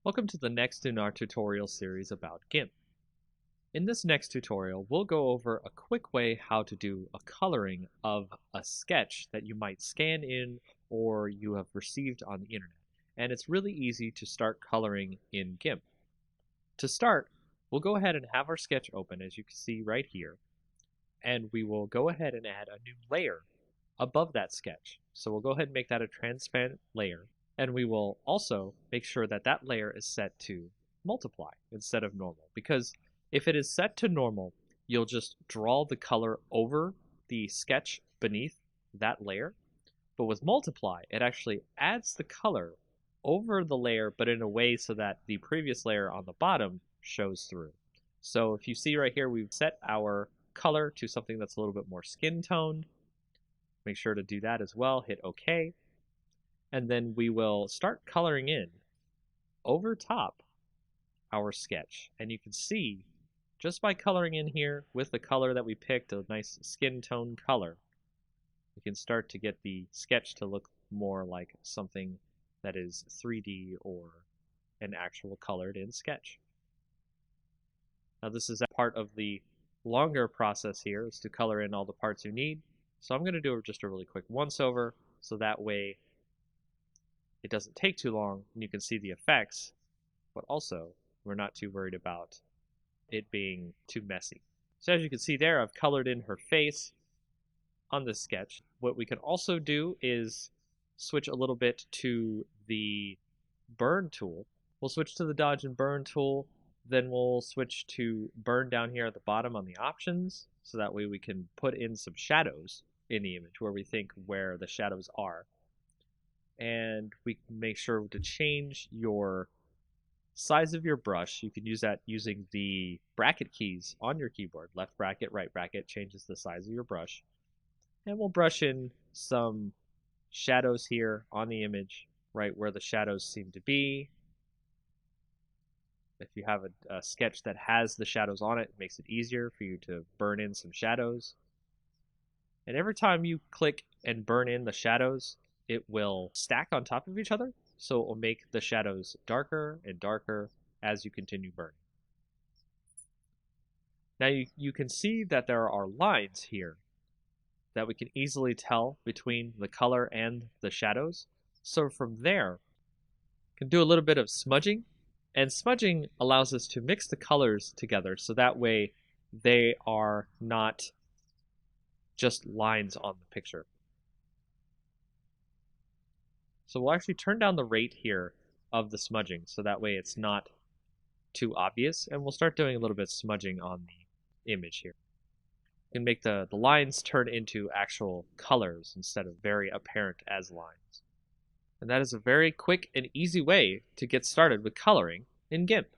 Welcome to the next in our tutorial series about GIMP. In this next tutorial, we'll go over a quick way how to do a coloring of a sketch that you might scan in or you have received on the internet. And it's really easy to start coloring in GIMP. To start, we'll go ahead and have our sketch open, as you can see right here, and we will go ahead and add a new layer above that sketch. So we'll go ahead and make that a transparent layer. And we will also make sure that that layer is set to multiply instead of normal, because if it is set to normal, you'll just draw the color over the sketch beneath that layer. But with multiply, it actually adds the color over the layer, but in a way so that the previous layer on the bottom shows through. So if you see right here, we've set our color to something that's a little bit more skin toned. Make sure to do that as well, hit OK. And then we will start coloring in over top our sketch. And you can see, just by coloring in here with the color that we picked, a nice skin tone color, we can start to get the sketch to look more like something that is 3D or an actual colored in sketch. Now this is a part of the longer process here, is to color in all the parts you need. So I'm going to do just a really quick once over, so that way it doesn't take too long and you can see the effects, but also we're not too worried about it being too messy. So as you can see there, I've colored in her face on this sketch. What we can also do is switch a little bit to the burn tool. We'll switch to the dodge and burn tool, then we'll switch to burn down here at the bottom on the options, so that way we can put in some shadows in the image where we think where the shadows are. And we can make sure to change your size of your brush. You can use that using the bracket keys on your keyboard. Left bracket, right bracket changes the size of your brush. And we'll brush in some shadows here on the image, right where the shadows seem to be. If you have a sketch that has the shadows on it, it makes it easier for you to burn in some shadows. And every time you click and burn in the shadows, it will stack on top of each other, so it will make the shadows darker and darker as you continue burning. Now you can see that there are lines here that we can easily tell between the color and the shadows. So from there, we can do a little bit of smudging, and smudging allows us to mix the colors together, so that way they are not just lines on the picture. So we'll actually turn down the rate here of the smudging, so that way it's not too obvious, and we'll start doing a little bit of smudging on the image here. We can make the lines turn into actual colors instead of very apparent as lines. And that is a very quick and easy way to get started with coloring in GIMP.